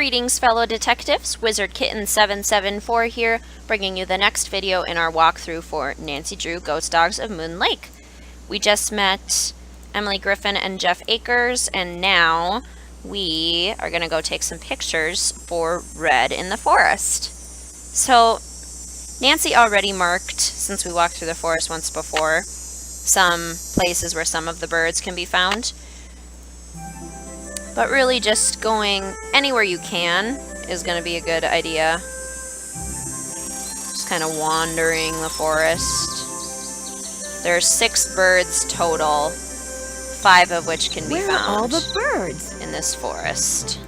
Greetings, fellow detectives. Wizard Kitten 774 here, bringing you the next video in our walkthrough for Nancy Drew Ghost Dogs of Moon Lake. We just met Emily Griffin and Jeff Akers, and now we are going to go take some pictures for Red in the Forest. So, Nancy already marked, since we walked through the forest once before, some places where some of the birds can be found. But really just going anywhere you can is going to be a good idea. Just kind of wandering the forest. There are 6 birds total, 5 of which can be found. Where are all the birds? In this forest.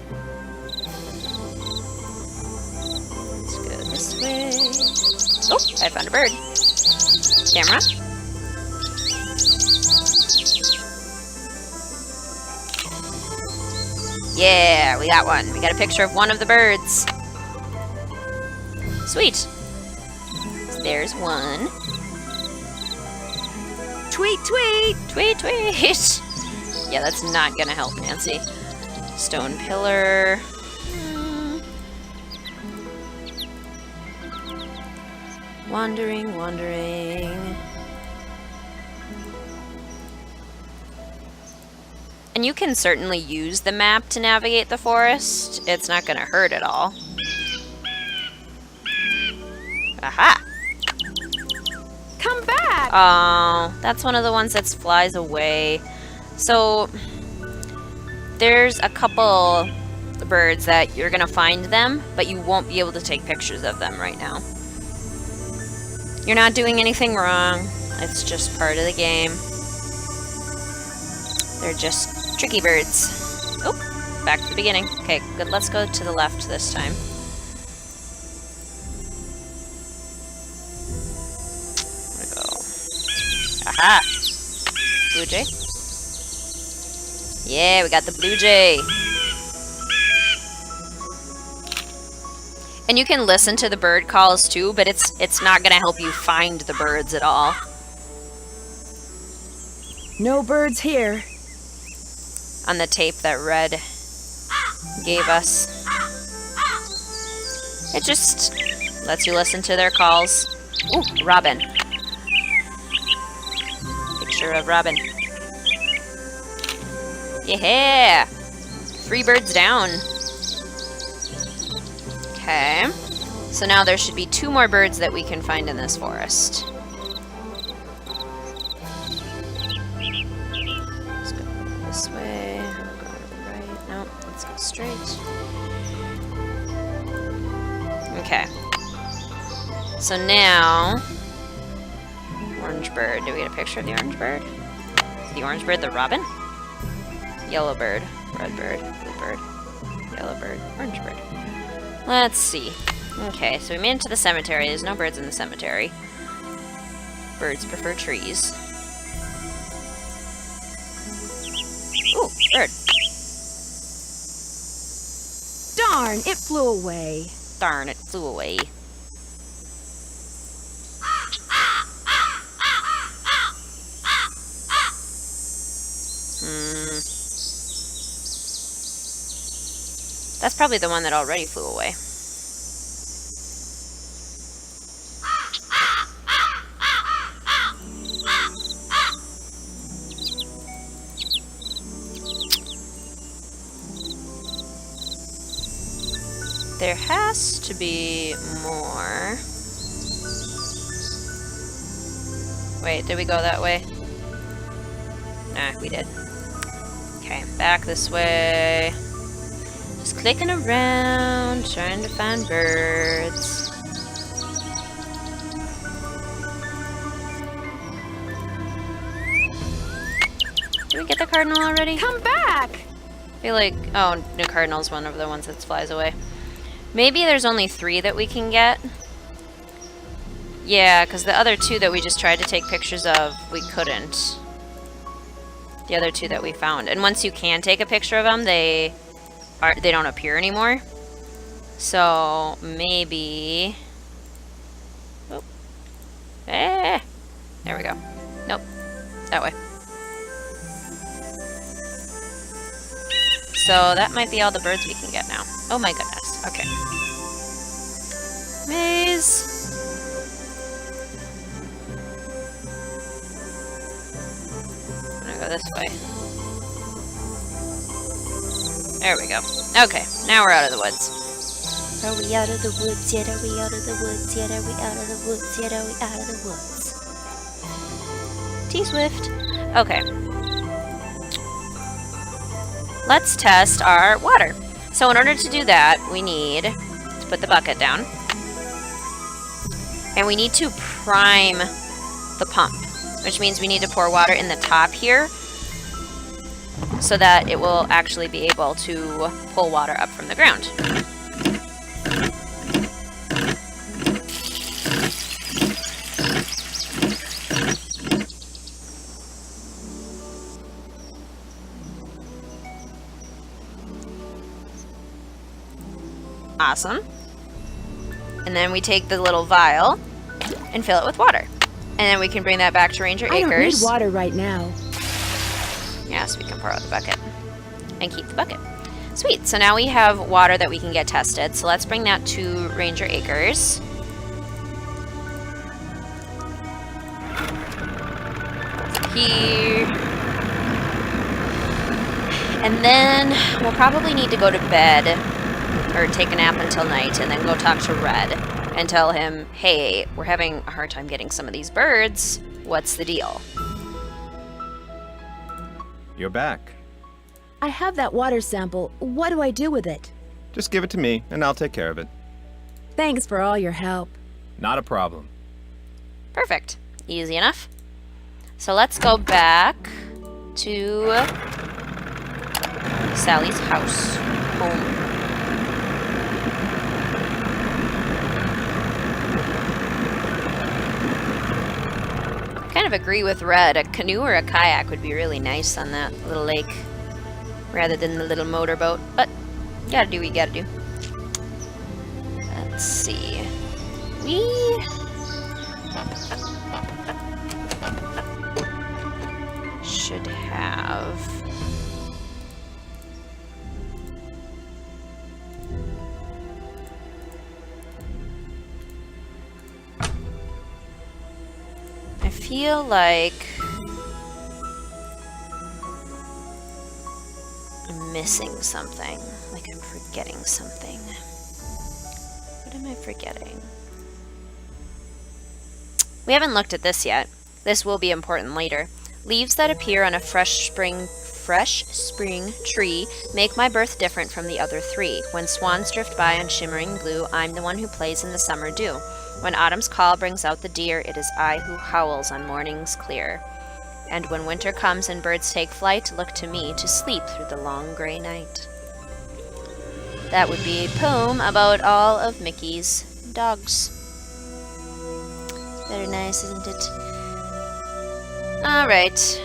Let's go this way. Oh, I found a bird. Camera. Yeah, we got one. We got a picture of one of the birds. Sweet. So there's one. Tweet, tweet! Tweet, tweet! Yeah, that's not gonna help, Nancy. Stone pillar. Wandering, wandering. And you can certainly use the map to navigate the forest. It's not going to hurt at all. Aha! Come back! Oh, that's one of the ones that flies away. So, there's a couple birds that you're going to find them, but you won't be able to take pictures of them right now. You're not doing anything wrong. It's just part of the game. They're just tricky birds. Oh, back to the beginning. Okay, good. Let's go to the left this time. Where'd it go? Aha! Blue jay. Yeah, we got the blue jay. And you can listen to the bird calls too, but it's not gonna help you find the birds at all. No birds here. On the tape that Red gave us. It just lets you listen to their calls. Ooh, Robin. Picture of Robin. Yeah! 3 birds down. Okay. So now there should be 2 more birds that we can find in this forest. Let's go this way. I'll go to the right. Nope, let's go straight. Okay. So now, orange bird. Do we get a picture of the orange bird? Is the orange bird the robin? Yellow bird, red bird, blue bird, yellow bird, orange bird. Let's see. Okay, so we made it to the cemetery. There's no birds in the cemetery. Birds prefer trees. Ooh, bird. Darn, it flew away. Darn, it flew away. That's probably the one that already flew away. There has to be more. Wait, did we go that way? Nah, we did. Okay, back this way. Just clicking around, trying to find birds. Did we get the cardinal already? Come back! I feel like, oh, the cardinal's one of the ones that flies away. Maybe there's only 3 that we can get. Yeah, because the other 2 that we just tried to take pictures of, we couldn't. The other 2 that we found. And once you can take a picture of them, they don't appear anymore. So maybe. Oh. There we go. Nope. That way. So that might be all the birds we can get now. Oh my goodness. Okay. Maze. I'm gonna go this way. There we go. Okay, now we're out of the woods. Are we out of the woods yet? Are we out of the woods yet? Are we out of the woods yet? Are we out of the woods? T-Swift. Okay. Let's test our water. So in order to do that, we need to put the bucket down. And we need to prime the pump, which means we need to pour water in the top here so that it will actually be able to pull water up from the ground. Awesome. And then we take the little vial and fill it with water. And then we can bring that back to Ranger Akers. I don't need water right now. Yes, we can pour out the bucket and keep the bucket. Sweet. So now we have water that we can get tested. So let's bring that to Ranger Akers. Here. And then we'll probably need to go to bed or take a nap until night and then go talk to Red and tell him, hey, we're having a hard time getting some of these birds. What's the deal? You're back. I have that water sample. What do I do with it? Just give it to me, and I'll take care of it. Thanks for all your help. Not a problem. Perfect. Easy enough. So let's go back to Sally's house. Home. Kind of agree with Red. A canoe or a kayak would be really nice on that little lake rather than the little motorboat. But gotta do what you gotta do. Let's see. We should have I feel like I'm missing something. Like I'm forgetting something. What am I forgetting? We haven't looked at this yet. This will be important later. Leaves that appear on a fresh spring tree make my birth different from the other three. When swans drift by on shimmering blue, I'm the one who plays in the summer dew. When autumn's call brings out the deer, it is I who howls on mornings clear. And when winter comes and birds take flight, look to me to sleep through the long gray night. That would be a poem about all of Mickey's dogs. Very nice, isn't it? Alright.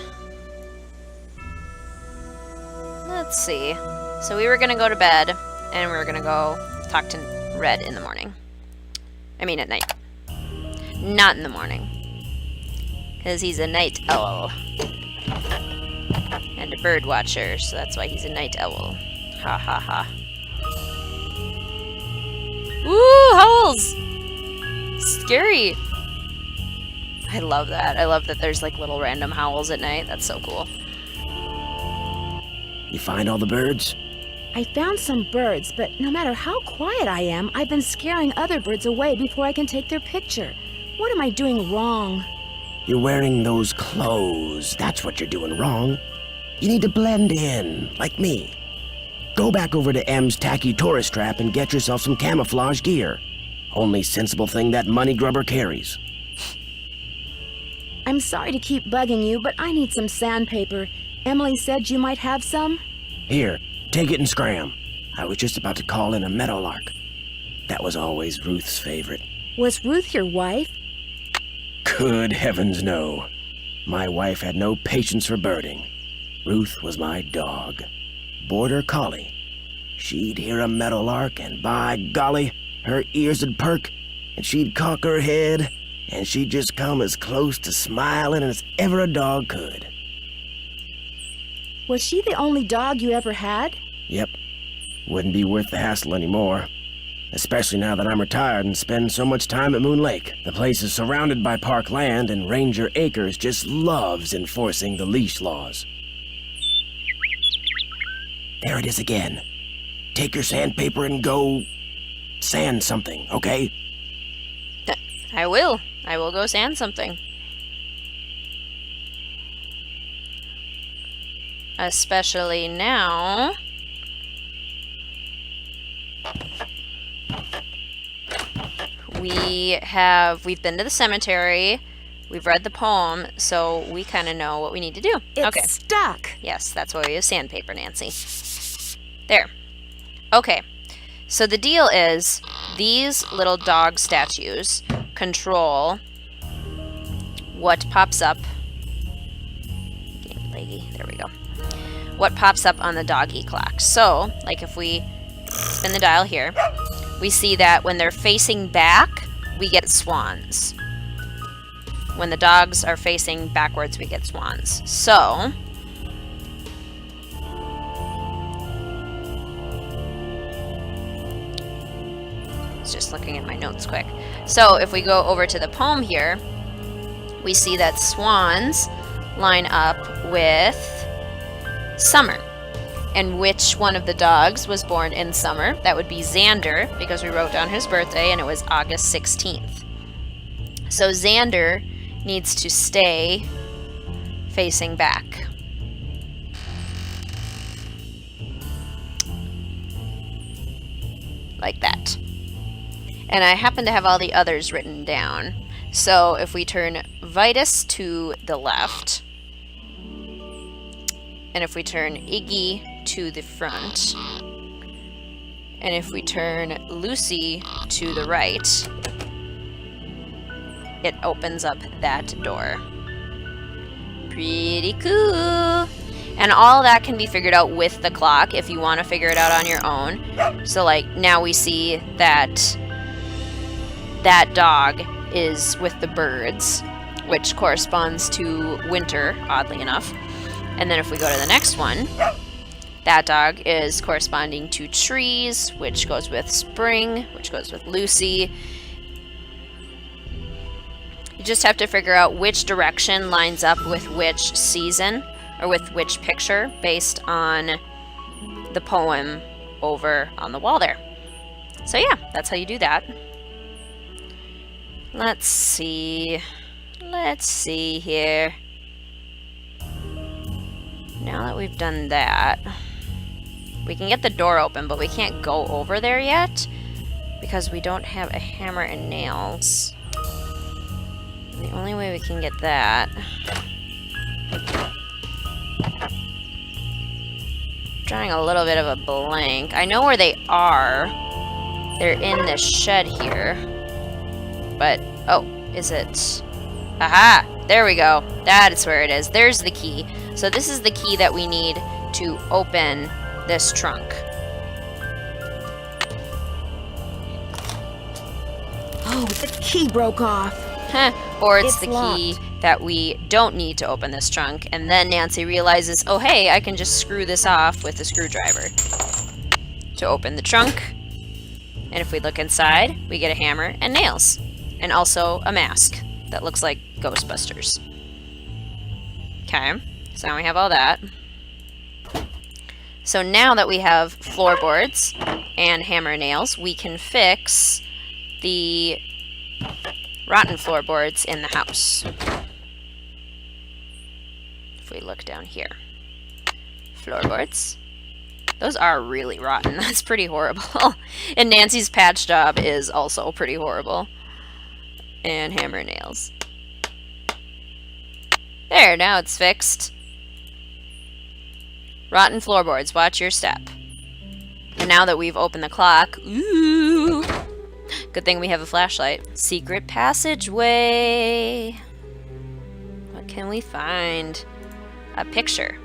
Let's see. So we were gonna go to bed, and we were gonna go talk to Red in the morning. I mean at night. Not in the morning. Because he's a night owl. And a bird watcher, so that's why he's a night owl. Ha ha ha. Ooh, howls! Scary! I love that. I love that there's like little random howls at night. That's so cool. You find all the birds? I found some birds, but no matter how quiet I am, I've been scaring other birds away before I can take their picture. What am I doing wrong? You're wearing those clothes. That's what you're doing wrong. You need to blend in, like me. Go back over to M's tacky tourist trap and get yourself some camouflage gear. Only sensible thing that money grubber carries. I'm sorry to keep bugging you, but I need some sandpaper. Emily said you might have some? Here, take it and scram. I was just about to call in a meadowlark. That was always Ruth's favorite. Was Ruth your wife? Good heavens, no. My wife had no patience for birding. Ruth was my dog. Border collie. She'd hear a meadowlark, and by golly, her ears would perk, and she'd cock her head, and she'd just come as close to smiling as ever a dog could. Was she the only dog you ever had? Yep. Wouldn't be worth the hassle anymore. Especially now that I'm retired and spend so much time at Moon Lake. The place is surrounded by park land, and Ranger Akers just loves enforcing the leash laws. There it is again. Take your sandpaper and go sand something, okay? I will. I will go sand something. Especially now. We've been to the cemetery, we've read the poem, so we kind of know what we need to do. It's stuck. Yes, that's why we use sandpaper, Nancy. There. Okay. So the deal is, these little dog statues control what pops up. Getting leggy. There we go. What pops up on the doggy clock. So, like if we spin the dial here, we see that when they're facing back, we get swans. When the dogs are facing backwards, we get swans. So, just looking at my notes quick. So if we go over to the poem here, we see that swans line up with summer. And which one of the dogs was born in summer? That would be Xander, because we wrote down his birthday and it was August 16th. So Xander needs to stay facing back. Like that. And I happen to have all the others written down. So if we turn Vitus to the left, and if we turn Iggy to the front, and if we turn Lucy to the right, it opens up that door. Pretty cool. And all that can be figured out with the clock if you want to figure it out on your own. So like now we see that that dog is with the birds, which corresponds to winter, oddly enough. And then if we go to the next one, that dog is corresponding to trees, which goes with spring, which goes with Lucy. You just have to figure out which direction lines up with which season, or with which picture, based on the poem over on the wall there. So yeah, that's how you do that. Let's see here. Now that we've done that, we can get the door open, but we can't go over there yet because we don't have a hammer and nails. And the only way we can get that, drawing a little bit of a blank. I know where they are. They're in this shed here. But, oh, is it? Aha! There we go. That is where it is. There's the key. So this is the key that we need to open this trunk. Oh, the key broke off. Or it's the locked. key that we don't need to open this trunk. And then Nancy realizes, oh hey, I can just screw this off with a screwdriver to open the trunk. And if we look inside, we get a hammer and nails. And also a mask that looks like Ghostbusters. Okay, so now we have all that. So now that we have floorboards and hammer and nails, we can fix the rotten floorboards in the house. If we look down here. Floorboards. Those are really rotten. That's pretty horrible. And Nancy's patch job is also pretty horrible. And hammer and nails. There, now it's fixed. Rotten floorboards, watch your step. And now that we've opened the clock, ooh, good thing we have a flashlight. Secret passageway. What can we find? A picture.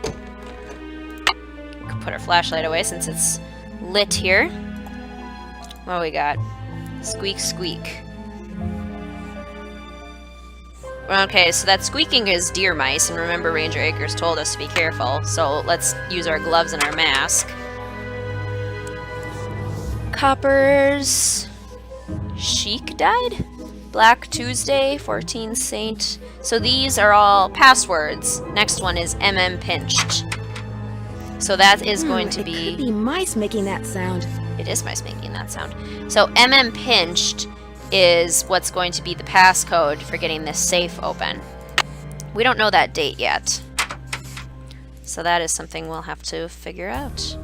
We can put our flashlight away since it's lit here. What do we got? Squeak, squeak. Okay, so that squeaking is deer mice, and remember Ranger Akers told us to be careful, so let's use our gloves and our mask. Coppers... Chic died? Black Tuesday, 14 Saint. So these are all passwords. Next one is pinched. So that is going to It be... could be mice making that sound. It is mice making that sound. So pinched is what's going to be the passcode for getting this safe open. We don't know that date yet. So that is something we'll have to figure out.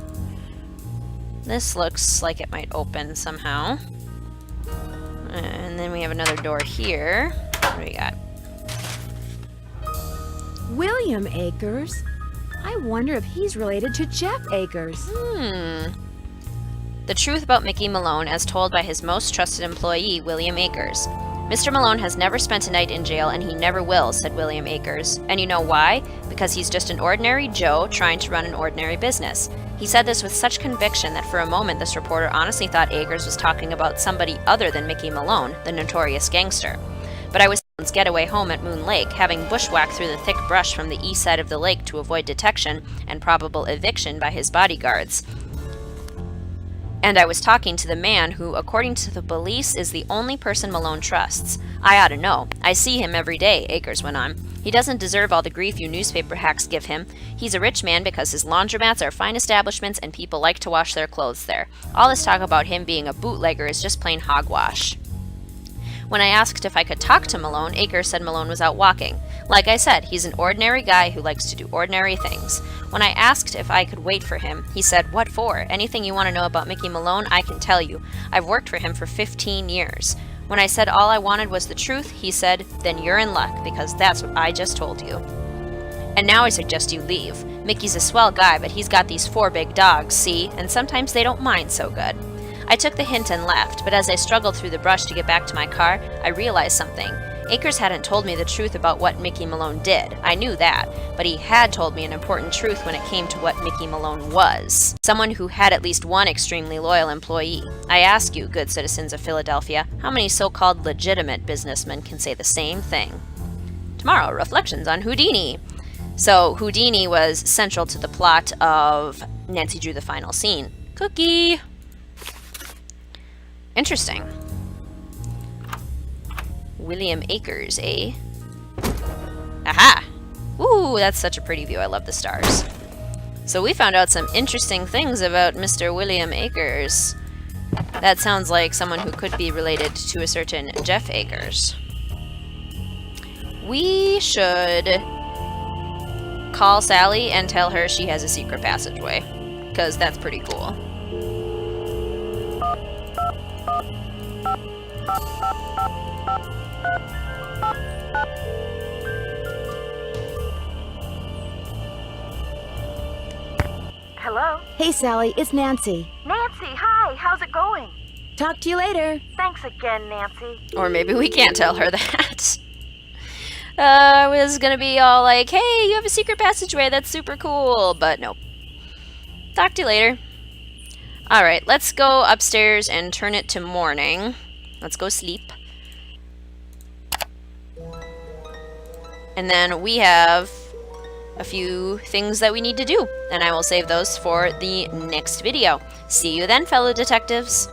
This looks like it might open somehow. And then we have another door here. What do we got? William Akers? I wonder if he's related to Jeff Akers. The truth about Mickey Malone as told by his most trusted employee, William Akers. Mr. Malone has never spent a night in jail, and he never will, said William Akers. And you know why? Because he's just an ordinary Joe trying to run an ordinary business. He said this with such conviction that for a moment this reporter honestly thought Akers was talking about somebody other than Mickey Malone, the notorious gangster. But I was Malone's getaway home at Moon Lake, having bushwhacked through the thick brush from the east side of the lake to avoid detection and probable eviction by his bodyguards. And I was talking to the man who, according to the police, is the only person Malone trusts. I ought to know. I see him every day, Akers went on. He doesn't deserve all the grief you newspaper hacks give him. He's a rich man because his laundromats are fine establishments and people like to wash their clothes there. All this talk about him being a bootlegger is just plain hogwash. When I asked if I could talk to Malone, Akers said Malone was out walking. Like I said, he's an ordinary guy who likes to do ordinary things. When I asked if I could wait for him, he said, "What for? Anything you want to know about Mickey Malone, I can tell you. I've worked for him for 15 years. When I said all I wanted was the truth, he said, then you're in luck, because that's what I just told you. And now I suggest you leave. Mickey's a swell guy, but he's got these 4 big dogs, see? And sometimes they don't mind so good." I took the hint and left, but as I struggled through the brush to get back to my car, I realized something. Akers hadn't told me the truth about what Mickey Malone did. I knew that, but he had told me an important truth when it came to what Mickey Malone was. Someone who had at least one extremely loyal employee. I ask you, good citizens of Philadelphia, how many so-called legitimate businessmen can say the same thing? Tomorrow, reflections on Houdini. So, Houdini was central to the plot of Nancy Drew the Final Scene. Cookie! Interesting. William Akers, eh? Aha! Ooh, that's such a pretty view. I love the stars. So we found out some interesting things about Mr. William Akers. That sounds like someone who could be related to a certain Jeff Akers. We should call Sally and tell her she has a secret passageway, because that's pretty cool. Hello? Hey, Sally, it's Nancy. Nancy, hi, how's it going? Talk to you later. Thanks again, Nancy. Or maybe we can't tell her that. I was gonna be all like, hey, you have a secret passageway, that's super cool, but nope. Talk to you later. Alright, let's go upstairs and turn it to morning. Let's go sleep. And then we have a few things that we need to do, and I will save those for the next video. See you then, fellow detectives.